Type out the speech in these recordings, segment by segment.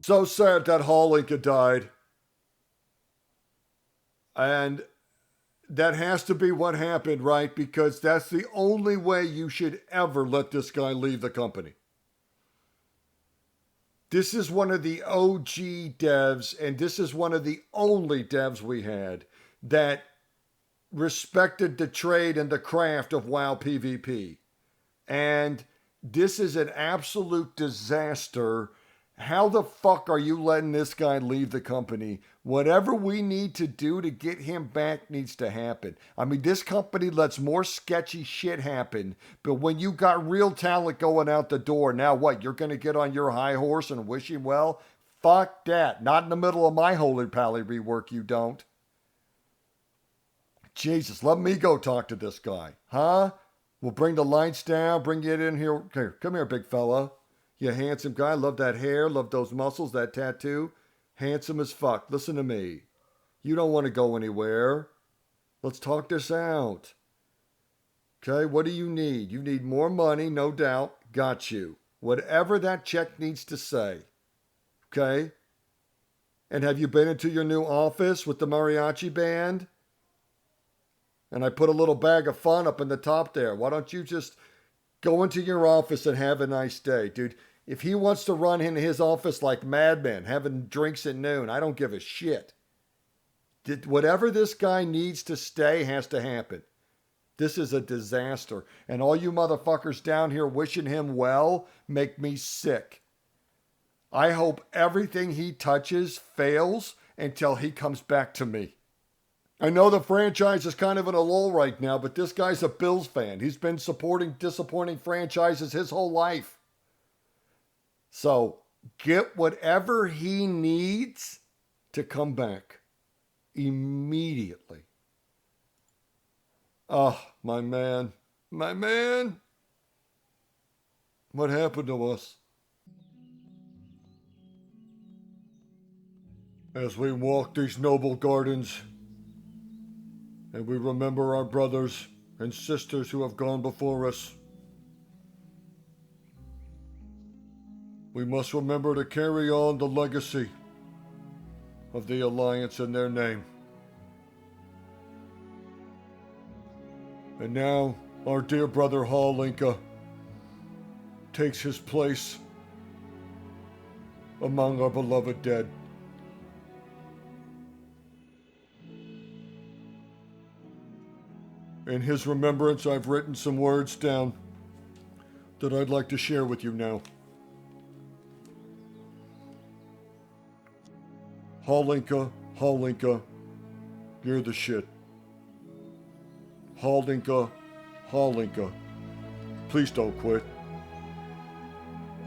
So sad that Holinka died. And that has to be what happened, right? Because that's the only way you should ever let this guy leave the company. This is one of the OG devs, and this is one of the only devs we had that respected the trade and the craft of WoW PvP. And this is an absolute disaster. How the fuck are you letting this guy leave the company? Whatever we need to do to get him back needs to happen. I mean, this company lets more sketchy shit happen, but when you got real talent going out the door, now what? You're going to get on your high horse and wish him well? Fuck that. Not in the middle of my Holy Pally rework, you don't. Jesus, let me go talk to this guy. Huh? We'll bring the lights down, bring it in here. Here, come here, big fella. You handsome guy. Love that hair. Love those muscles, that tattoo. Handsome as fuck. Listen to me. You don't want to go anywhere. Let's talk this out. Okay, what do you need? You need more money, no doubt. Got you. Whatever that check needs to say. Okay? And have you been into your new office with the mariachi band? And I put a little bag of fun up in the top there. Why don't you just go into your office and have a nice day, dude? If he wants to run into his office like madmen, having drinks at noon, I don't give a shit. Whatever this guy needs to stay has to happen. This is a disaster. And all you motherfuckers down here wishing him well make me sick. I hope everything he touches fails until he comes back to me. I know the franchise is kind of in a lull right now, but this guy's a Bills fan. He's been supporting disappointing franchises his whole life. So get whatever he needs to come back immediately. Oh, my man. My man. What happened to us? As we walk these noble gardens, and we remember our brothers and sisters who have gone before us, we must remember to carry on the legacy of the Alliance in their name. And now, our dear brother Holinka takes his place among our beloved dead. In his remembrance, I've written some words down that I'd like to share with you now. Holinka, Holinka, you're the shit. Holinka, Holinka, please don't quit.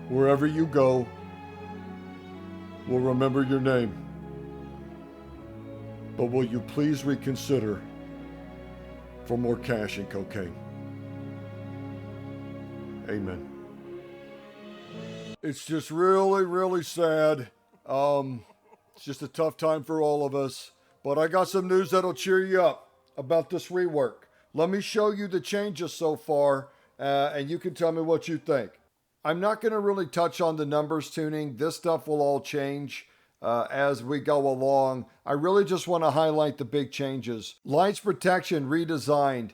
Wherever you go, we'll remember your name. But will you please reconsider for more cash and cocaine? Amen. It's just really, really sad. It's just a tough time for all of us. But I got some news that'll cheer you up about this rework. Let me show you the changes so far, and you can tell me what you think. I'm not going to really touch on the numbers tuning. This stuff will all change as we go along. I really just want to highlight the big changes. Lights Protection redesigned.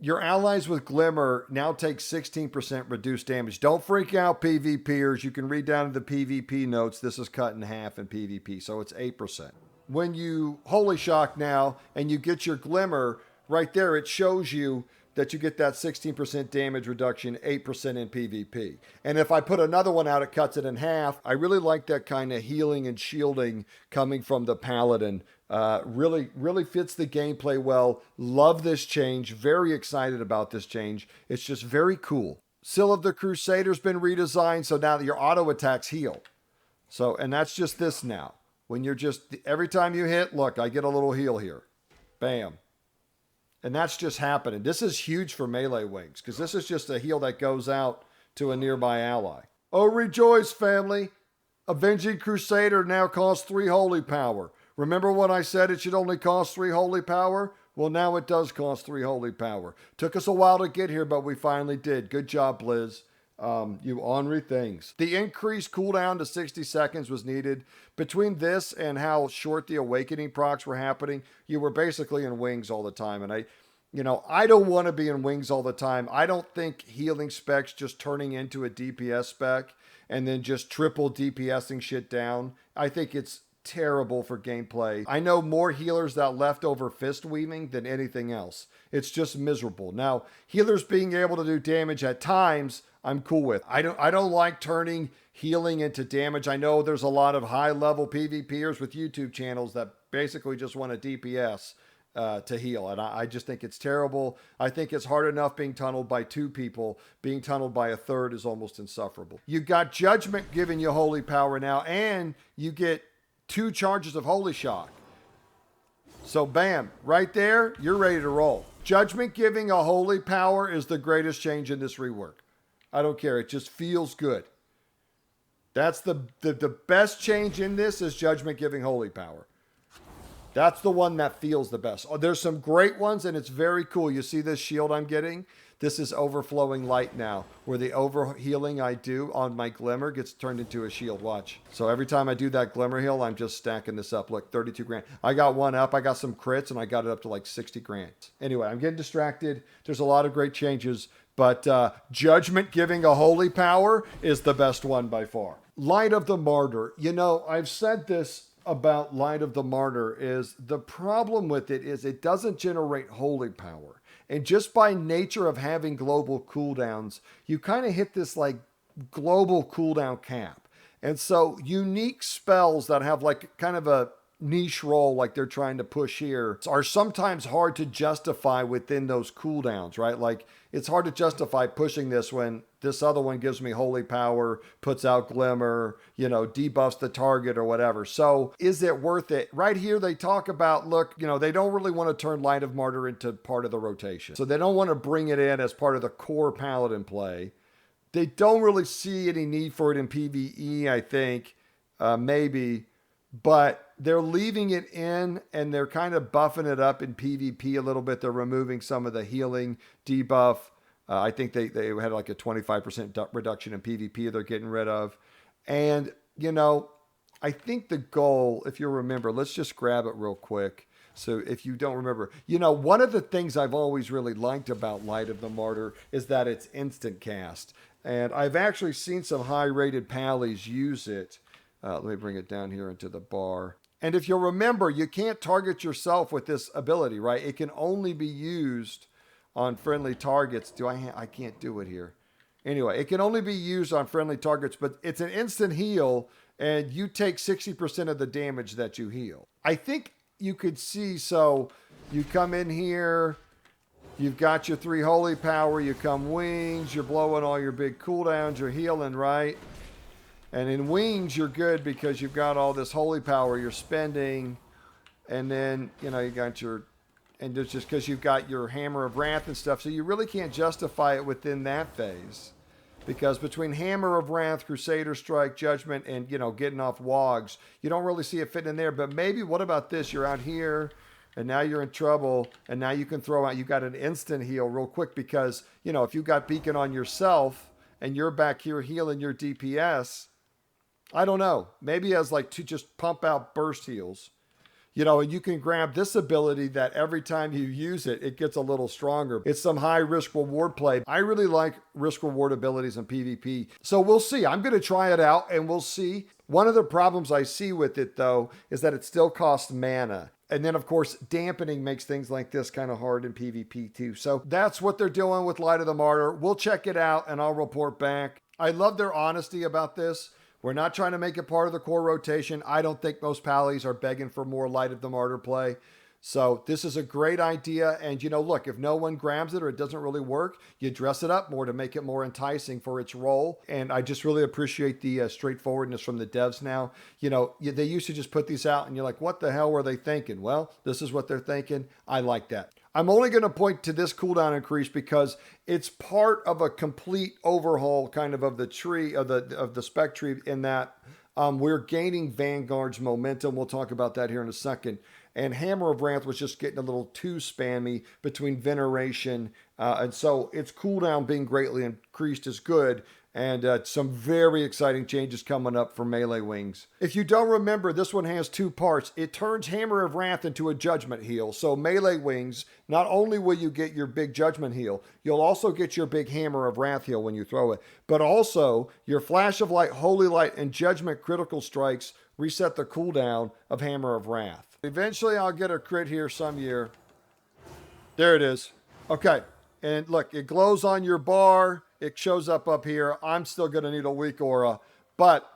Your allies with Glimmer now take 16% reduced damage. Don't freak out, PvPers. You can read down in the PvP notes. This is cut in half in PvP, so it's 8%. When you Holy Shock now and you get your Glimmer, right there it shows you that you get that 16% damage reduction, 8% in PvP. And if I put another one out, it cuts it in half. I really like that kind of healing and shielding coming from the Paladin. Really fits the gameplay well. Love this change. Very excited about this change. It's just very cool. Seal of the Crusader's been redesigned, so now your auto attacks heal. So, and that's just this now. When you're just, every time you hit, look, I get a little heal here. Bam. And that's just happening. This is huge for melee wings, because this is just a heal that goes out to a nearby ally. Oh, rejoice, family. Avenging Crusader now costs 3 holy power. Remember when I said it should only cost 3 holy power? Well, now it does cost 3 holy power. Took us a while to get here, but we finally did. Good job, Blizz. You ornery things. The increased cooldown to 60 seconds was needed. Between this and how short the awakening procs were happening, you were basically in wings all the time. And I don't want to be in wings all the time. I don't think healing specs just turning into a DPS spec and then just triple DPSing shit down. I think it's terrible for gameplay. I know more healers that left over fist weaving than anything else. It's just miserable. Now, healers being able to do damage at times, I'm cool with. I don't like turning healing into damage. I know there's a lot of high-level PvPers with YouTube channels that basically just want a DPS to heal, and I just think it's terrible. I think it's hard enough being tunneled by 2 people. Being tunneled by a third is almost insufferable. You got Judgment giving you holy power now, and you get 2 charges of Holy Shock. So bam, right there, you're ready to roll. Judgment giving a holy power is the greatest change in this rework. I don't care, it just feels good. That's the best change in this is Judgment giving holy power. That's the one that feels the best. Oh, there's some great ones, and it's very cool. You see this shield I'm getting? This is overflowing light now, where the overhealing I do on my glimmer gets turned into a shield. Watch. So every time I do that glimmer heal, I'm just stacking this up. Look, 32 grand. I got one up. I got some crits, and I got it up to like 60 grand. Anyway, I'm getting distracted. There's a lot of great changes, but Judgment giving a holy power is the best one by far. Light of the Martyr. You know, I've said this about Light of the Martyr is the problem with it is it doesn't generate holy power. And just by nature of having global cooldowns, you kind of hit this like global cooldown cap. And so unique spells that have like kind of a niche role like they're trying to push here are sometimes hard to justify within those cooldowns, right? Like it's hard to justify pushing this when this other one gives me holy power, puts out glimmer, debuffs the target or whatever. So is it worth it? Right here, they talk about, look, they don't really want to turn Light of Martyr into part of the rotation. So they don't want to bring it in as part of the core Paladin play. They don't really see any need for it in PvE, I think, maybe. But they're leaving it in and they're kind of buffing it up in PvP a little bit. They're removing some of the healing debuff. I think they had like a 25% reduction in PvP they're getting rid of. And, I think the goal, if you remember, let's just grab it real quick. So if you don't remember, one of the things I've always really liked about Light of the Martyr is that it's instant cast. And I've actually seen some high-rated pallies use it. Let me bring it down here into the bar. And if you'll remember, you can't target yourself with this ability, right? It can only be used on friendly targets. I can't do it here. Anyway, it can only be used on friendly targets, but it's an instant heal, and you take 60% of the damage that you heal. I think you could see, so you come in here, you've got your 3 holy power, you come wings, you're blowing all your big cooldowns, you're healing, right? And in wings, you're good because you've got all this holy power you're spending. And then, you got and it's just because you've got your Hammer of Wrath and stuff. So you really can't justify it within that phase. Because between Hammer of Wrath, Crusader Strike, Judgment, and, getting off wogs, you don't really see it fitting in there. But maybe, what about this? You're out here, and now you're in trouble. And now you can throw out, you got an instant heal real quick because, if you got Beacon on yourself and you're back here healing your DPS, I don't know. Maybe as like to just pump out burst heals. And you can grab this ability that every time you use it, it gets a little stronger. It's some high risk reward play. I really like risk reward abilities in PvP. So we'll see. I'm going to try it out and we'll see. One of the problems I see with it though, is that it still costs mana. And then of course, dampening makes things like this kind of hard in PvP too. So that's what they're doing with Light of the Martyr. We'll check it out and I'll report back. I love their honesty about this. We're not trying to make it part of the core rotation. I don't think most pallies are begging for more Light of the Martyr play. So this is a great idea. And, look, if no one grabs it or it doesn't really work, you dress it up more to make it more enticing for its role. And I just really appreciate the straightforwardness from the devs now. They used to just put these out and you're like, what the hell were they thinking? Well, this is what they're thinking. I like that. I'm only going to point to this cooldown increase because it's part of a complete overhaul kind of the tree, of the spec tree, in that we're gaining Vanguard's momentum. We'll talk about that here in a second. And Hammer of Wrath was just getting a little too spammy between Veneration. And so its cooldown being greatly increased is good. And some very exciting changes coming up for melee wings. If you don't remember, this one has two parts. It turns Hammer of Wrath into a judgment heal. So melee wings, not only will you get your big judgment heal, you'll also get your big Hammer of Wrath heal when you throw it. But also, your Flash of Light, Holy Light, and Judgment critical strikes reset the cooldown of Hammer of Wrath. Eventually, I'll get a crit here some year. There it is. Okay. And look, it glows on your bar. It shows up here. I'm still going to need a weak aura, but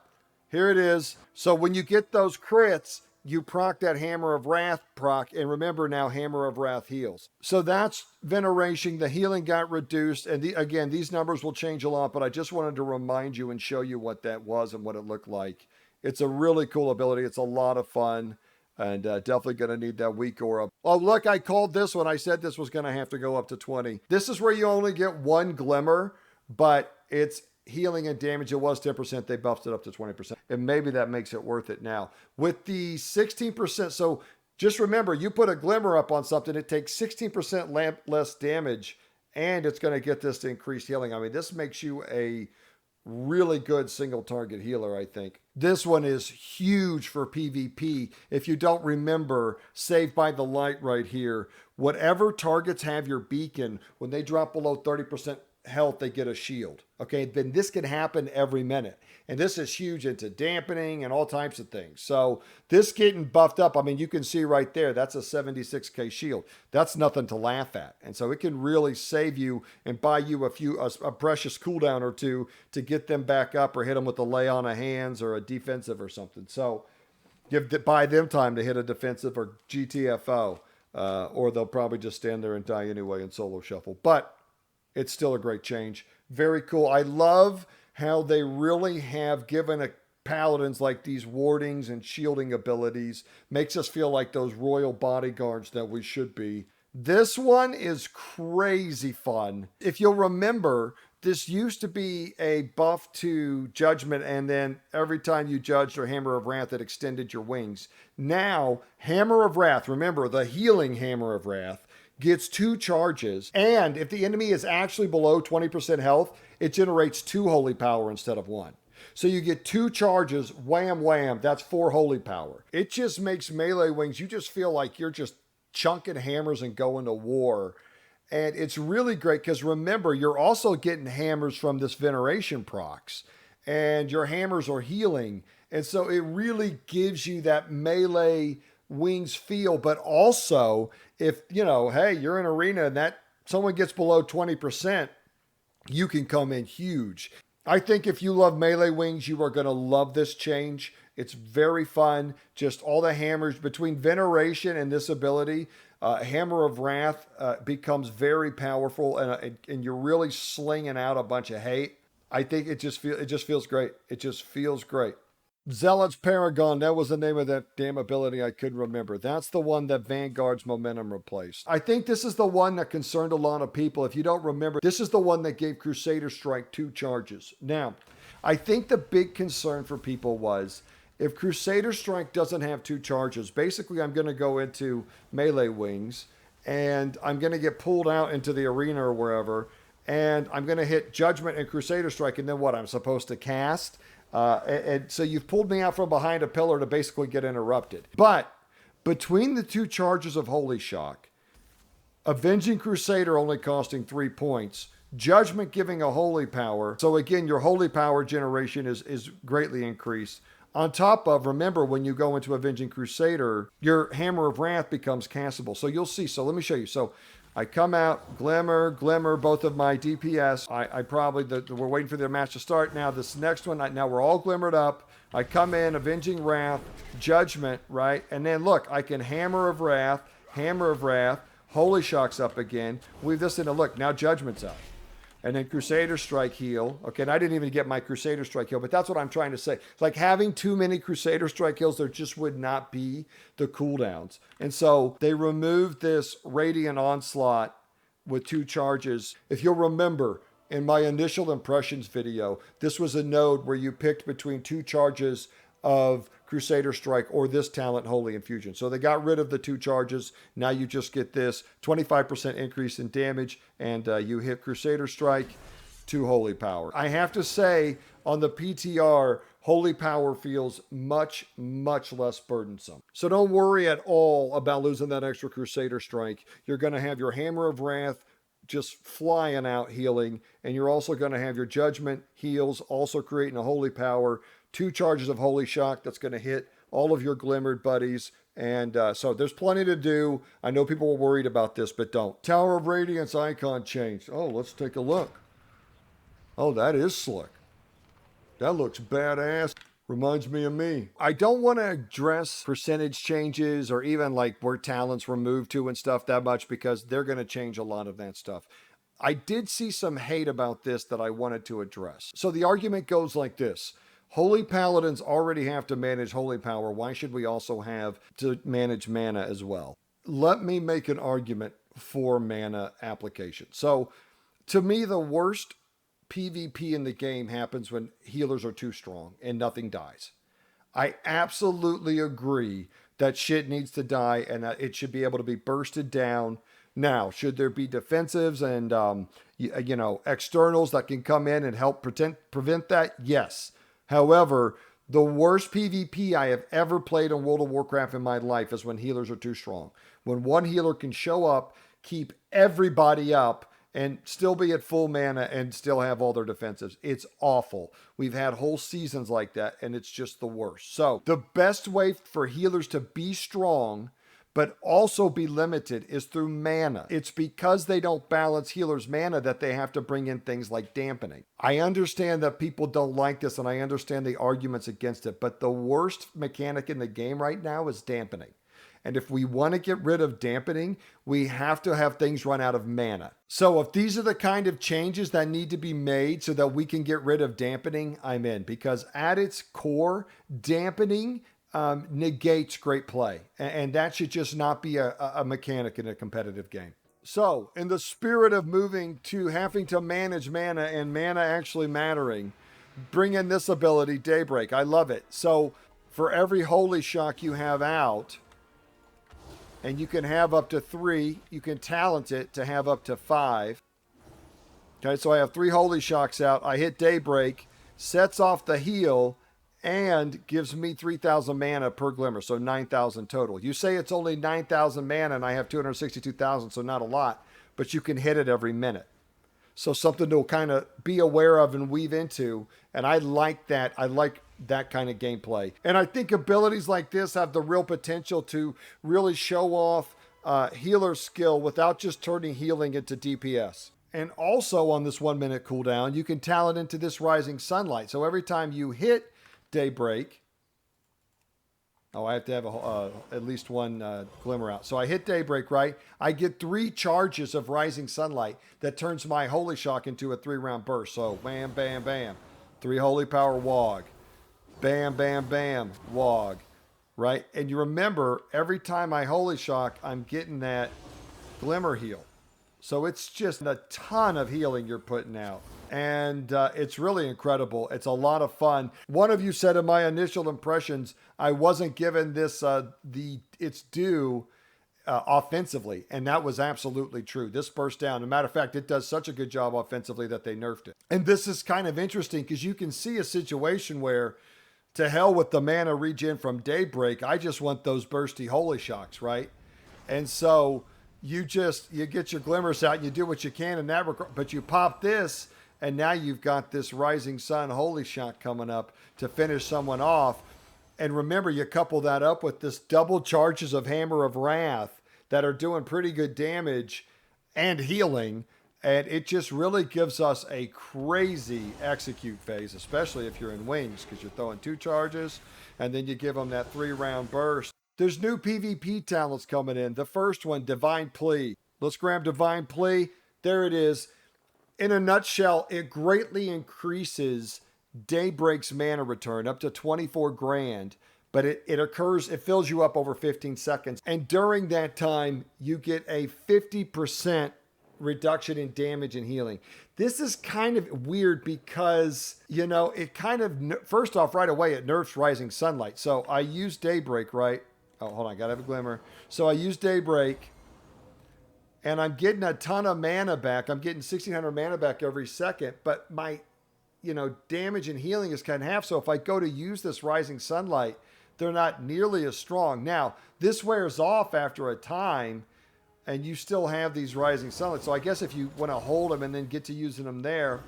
here it is. So when you get those crits, you proc that Hammer of Wrath proc, and remember now Hammer of Wrath heals. So that's Veneration. The healing got reduced, and again, these numbers will change a lot, but I just wanted to remind you and show you what that was and what it looked like. It's a really cool ability. It's a lot of fun. And definitely going to need that weak aura. Oh, look, I called this one. I said this was going to have to go up to 20. This is where you only get one glimmer, but it's healing and damage. It was 10%. They buffed it up to 20%. And maybe that makes it worth it now. With the 16%, so just remember, you put a glimmer up on something, it takes 16% less damage, and it's going to get this to increase healing. I mean, this makes you a really good single target healer, I think. This one is huge for PvP. If you don't remember, Saved by the Light right here, whatever targets have your beacon, when they drop below 30% health, they get a shield. Okay, then this can happen every minute. And this is huge into dampening and all types of things. So this getting buffed up, I mean, you can see right there, that's a 76k shield. That's nothing to laugh at. And so it can really save you and buy you a precious cooldown or two to get them back up or hit them with a lay on of hands or a defensive or something. So buy them time to hit a defensive or GTFO, or they'll probably just stand there and die anyway in solo shuffle. But it's still a great change. Very cool. I love how they really have given paladins like these wardings and shielding abilities. Makes us feel like those royal bodyguards that we should be. This one is crazy fun. If you'll remember, this used to be a buff to judgment, and then every time you judged or Hammer of Wrath, it extended your wings. Now, Hammer of Wrath, remember the healing Hammer of Wrath, gets 2 charges, and if the enemy is actually below 20% health, it generates 2 holy power instead of 1. So you get 2 charges, wham, wham, that's 4 holy power. It just makes melee wings, you just feel like you're just chunking hammers and going to war. And it's really great because remember, you're also getting hammers from this Veneration procs, and your hammers are healing. And so it really gives you that melee wings feel, but also if, you know, hey, you're in arena and that someone gets below 20%, you can come in huge. I think if you love melee wings, you are going to love this change. It's very fun. Just all the hammers between Veneration and this ability, Hammer of Wrath becomes very powerful, and you're really slinging out a bunch of hate. I think it just feels great. It just feels great. Zealot's Paragon, that was the name of that damn ability I couldn't remember. That's the one that Vanguard's momentum replaced. I think this is the one that concerned a lot of people. If you don't remember, this is the one that gave Crusader Strike 2 charges. Now, I think the big concern for people was, if Crusader Strike doesn't have 2 charges, basically I'm going to go into melee wings, and I'm going to get pulled out into the arena or wherever, and I'm going to hit Judgment and Crusader Strike, and then what? I'm supposed to cast? And so you've pulled me out from behind a pillar to basically get interrupted. But between the 2 charges of Holy Shock, Avenging Crusader only costing 3 points, Judgment giving a holy power, so again, your holy power generation is greatly increased. On top of, remember, when you go into Avenging Crusader, your Hammer of Wrath becomes castable. So you'll see. So let me show you. So I come out, Glimmer, both of my DPS. I probably, we're waiting for their match to start. Now this next one, now we're all glimmered up. I come in, Avenging Wrath, Judgment, right? And then look, I can Hammer of Wrath, Holy Shock's up again. Weave this in, look, now Judgment's up. And then Crusader Strike heal. Okay, and I didn't even get my Crusader Strike heal, but that's what I'm trying to say. It's like having too many Crusader Strike heals, there just would not be the cooldowns. And so they removed this Radiant Onslaught with 2 charges. If you'll remember, in my initial impressions video, this was a node where you picked between 2 charges of Crusader Strike or this talent, Holy Infusion. So they got rid of the 2 charges. Now you just get this 25% increase in damage, and you hit Crusader Strike to Holy Power. I have to say, on the PTR, Holy Power feels much, much less burdensome. So don't worry at all about losing that extra Crusader strike. You're going to have your Hammer of Wrath just flying out healing, and you're also going to have your Judgment heals, also creating a Holy Power, 2 charges of Holy Shock that's going to hit all of your Glimmered buddies. And so there's plenty to do. I know people were worried about this, but don't. Tower of Radiance icon changed. Oh, let's take a look. Oh, that is slick. That looks badass. Reminds me of me. I don't want to address percentage changes or even like where talents were moved to and stuff that much, because they're going to change a lot of that stuff. I did see some hate about this that I wanted to address. So the argument goes like this. Holy Paladins already have to manage Holy Power. Why should we also have to manage mana as well? Let me make an argument for mana application. So to me, the worst PvP in the game happens when healers are too strong and nothing dies. I absolutely agree that shit needs to die and that it should be able to be bursted down. Now, should there be defensives and externals that can come in and help prevent that? Yes. However, the worst PvP I have ever played in World of Warcraft in my life is when healers are too strong. When one healer can show up, keep everybody up, and still be at full mana and still have all their defensives. It's awful. We've had whole seasons like that, and it's just the worst. So the best way for healers to be strong but also be limited is through mana. It's because they don't balance healers' mana that they have to bring in things like dampening. I understand that people don't like this, and I understand the arguments against it, but the worst mechanic in the game right now is dampening. And if we want to get rid of dampening, we have to have things run out of mana. So if these are the kind of changes that need to be made so that we can get rid of dampening, I'm in. Because at its core, dampening negates great play. And that should just not be a mechanic in a competitive game. So in the spirit of moving to having to manage mana and mana actually mattering, bring in this ability, Daybreak. I love it. So for every Holy Shock you have out, and you can have up to 3, you can talent it to have up to 5. Okay, so I have 3 Holy Shocks out. I hit Daybreak, sets off the heal, and gives me 3,000 mana per Glimmer, so 9,000 total. You say it's only 9,000 mana, and I have 262,000, so not a lot, but you can hit it every minute. So something to kind of be aware of and weave into, and I like that. I like that kind of gameplay. And I think abilities like this have the real potential to really show off healer skill without just turning healing into DPS. And also on this 1 minute cooldown, you can talent into this Rising Sunlight. So every time you hit Daybreak, I have to have at least one Glimmer out. So I hit Daybreak, right? I get 3 charges of Rising Sunlight that turns my Holy Shock into a 3-round burst. So bam, bam, bam. 3 Holy Power Wog. Bam, bam, bam, Wog. Right? And you remember, every time I Holy Shock, I'm getting that Glimmer heal. So it's just a ton of healing you're putting out. And it's really incredible. It's a lot of fun. One of you said in my initial impressions, I wasn't given this its due offensively. And that was absolutely true. This burst down. As a matter of fact, it does such a good job offensively that they nerfed it. And this is kind of interesting because you can see a situation where, to hell with the mana regen from Daybreak, I just want those bursty Holy Shocks, right? And so you get your Glimmers out and you do what you can in that regard, but you pop this, and now you've got this Rising Sun Holy Shock coming up to finish someone off. And remember, you couple that up with this double charges of Hammer of Wrath that are doing pretty good damage and healing. And it just really gives us a crazy execute phase, especially if you're in wings, because you're throwing 2 charges and then you give them that 3-round burst. There's new PvP talents coming in. The first one, Divine Plea. Let's grab Divine Plea. There it is. In a nutshell, it greatly increases Daybreak's mana return up to 24 grand, but it fills you up over 15 seconds. And during that time, you get a 50% reduction in damage and healing. This is kind of weird because, it kind of, first off, right away, it nerfs Rising Sunlight. So I use Daybreak, right? Oh, hold on, gotta have a Glimmer. So I use Daybreak, and I'm getting a ton of mana back. I'm getting 1600 mana back every second, but my, damage and healing is cut in half. So if I go to use this Rising Sunlight, they're not nearly as strong. Now, this wears off after a time, and you still have these Rising Sunlight. So I guess if you want to hold them and then get to using them there,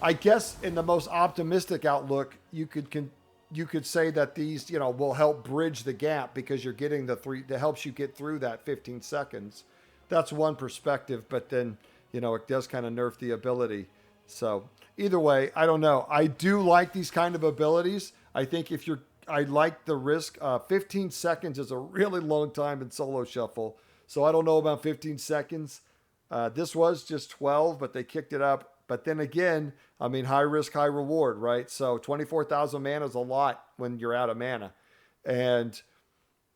I guess in the most optimistic outlook, you could say that these, will help bridge the gap because you're getting the three that helps you get through that 15 seconds. That's one perspective, but then, it does kind of nerf the ability. So either way, I don't know. I do like these kind of abilities. I think I like the risk. 15 seconds is a really long time in solo shuffle. So I don't know about 15 seconds. This was just 12, but they kicked it up. But then again, high risk, high reward, right? So 24,000 mana is a lot when you're out of mana. And,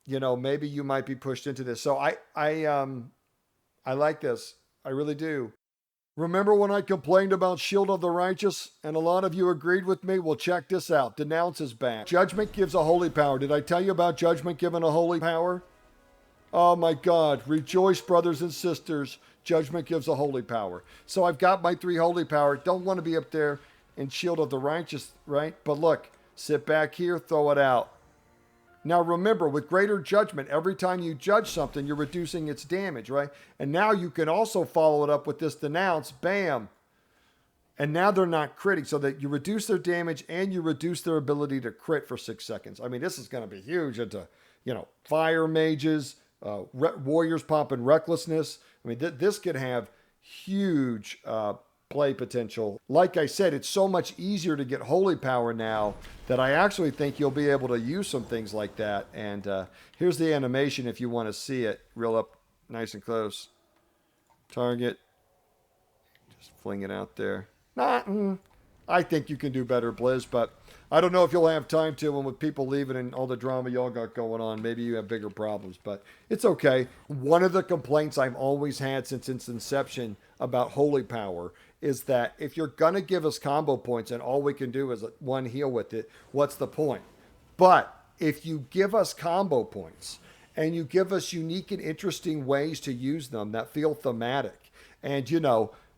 maybe you might be pushed into this. So I like this. I really do. Remember when I complained about Shield of the Righteous? And a lot of you agreed with me? Well, check this out. Denounce is back. Judgment gives a holy power. Did I tell you about Judgment giving a holy power? Oh my God. Rejoice, brothers and sisters. Judgment gives a holy power. So I've got my 3 holy power. Don't want to be up there in Shield of the Righteous, right? But look, sit back here, throw it out. Now remember, with greater judgment, every time you judge something, you're reducing its damage, right? And now you can also follow it up with this Denounce, bam. And now they're not critting, so that you reduce their damage and you reduce their ability to crit for 6 seconds. This is going to be huge into, fire mages, warriors popping recklessness. This could have huge play potential. Like I said, it's so much easier to get holy power now that I actually think you'll be able to use some things like that. And here's the animation if you want to see it real up nice and close. Target. Just fling it out there. I think you can do better, Blizz, but I don't know if you'll have time to, and with people leaving and all the drama y'all got going on, maybe you have bigger problems, but it's okay. One of the complaints I've always had since its inception about holy power is that if you're going to give us combo points and all we can do is one heal with it, what's the point? But if you give us combo points and you give us unique and interesting ways to use them that feel thematic and,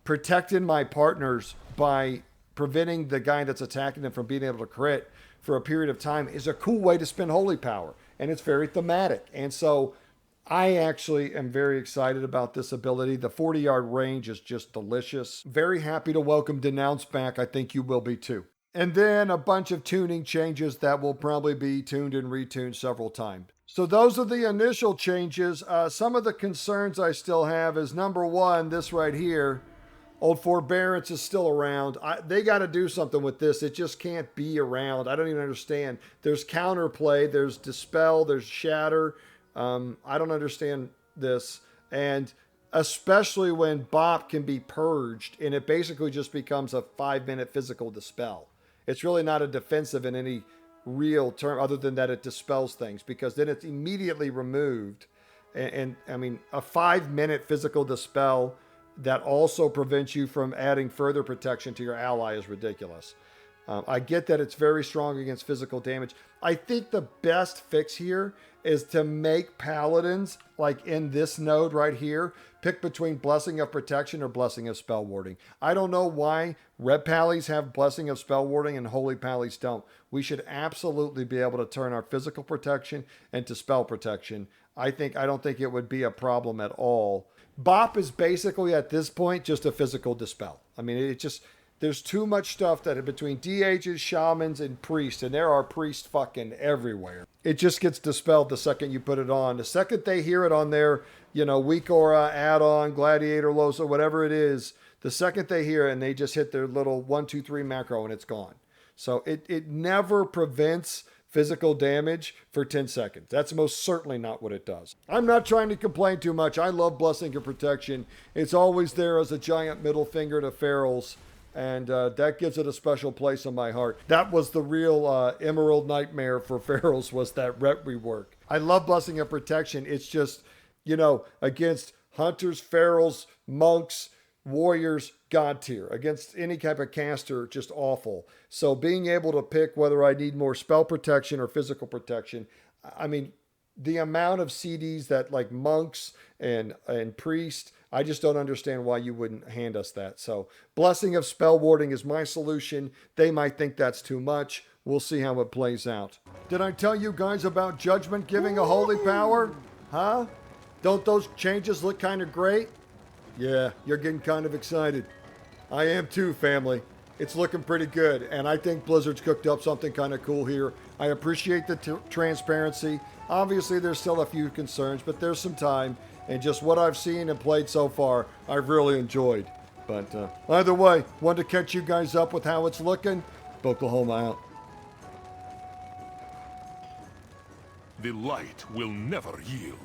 protecting my partners by preventing the guy that's attacking them from being able to crit for a period of time is a cool way to spend holy power. And it's very thematic. And so I actually am very excited about this ability. The 40-yard range is just delicious. Very happy to welcome Denounce back. I think you will be too. And then a bunch of tuning changes that will probably be tuned and retuned several times. So those are the initial changes. Some of the concerns I still have is number one, this right here. Old Forbearance is still around. They got to do something with this. It just can't be around. I don't even understand. There's counterplay. There's Dispel. There's Shatter. I don't understand this. And especially when Bop can be purged and it basically just becomes a 5-minute physical dispel. It's really not a defensive in any real term other than that it dispels things because then it's immediately removed. And a 5-minute physical dispel that also prevents you from adding further protection to your ally is ridiculous. I get that it's very strong against physical damage. I think the best fix here is to make paladins, like in this node right here, pick between Blessing of Protection or Blessing of Spell Warding. I don't know why Red Pallies have Blessing of Spell Warding and Holy Pallies don't. We should absolutely be able to turn our physical protection into spell protection. I don't think it would be a problem at all. Bop is basically at this point just a physical dispel. There's too much stuff that between DHs, shamans, and priests, and there are priests fucking everywhere. It just gets dispelled the second you put it on. The second they hear it on their, weak aura, add-on, gladiator, losa, whatever it is, the second they hear it and they just hit their little 1, 2, 3 macro and it's gone. So it never prevents physical damage for 10 seconds. That's most certainly not what it does. I'm not trying to complain too much. I love Blessing of Protection. It's always there as a giant middle finger to ferals, and that gives it a special place in my heart. That was the real emerald nightmare for ferals, was that rework. I love Blessing of Protection. It's just, against hunters, ferals, monks, warriors, god tier. Against any type of caster, just awful. So being able to pick whether I need more spell protection or physical protection, the amount of CDs that like monks and priests I just don't understand why you wouldn't hand us that. So, Blessing of Spell Warding is my solution. They might think that's too much. We'll see how it plays out. Did I tell you guys about Judgment giving a holy power? Huh? Don't those changes look kind of great? Yeah, you're getting kind of excited. I am too, family. It's looking pretty good, and I think Blizzard's cooked up something kind of cool here. I appreciate the transparency. Obviously, there's still a few concerns, but there's some time, and just what I've seen and played so far, I've really enjoyed. But either way, wanted to catch you guys up with how it's looking. Oklahoma out. The light will never yield.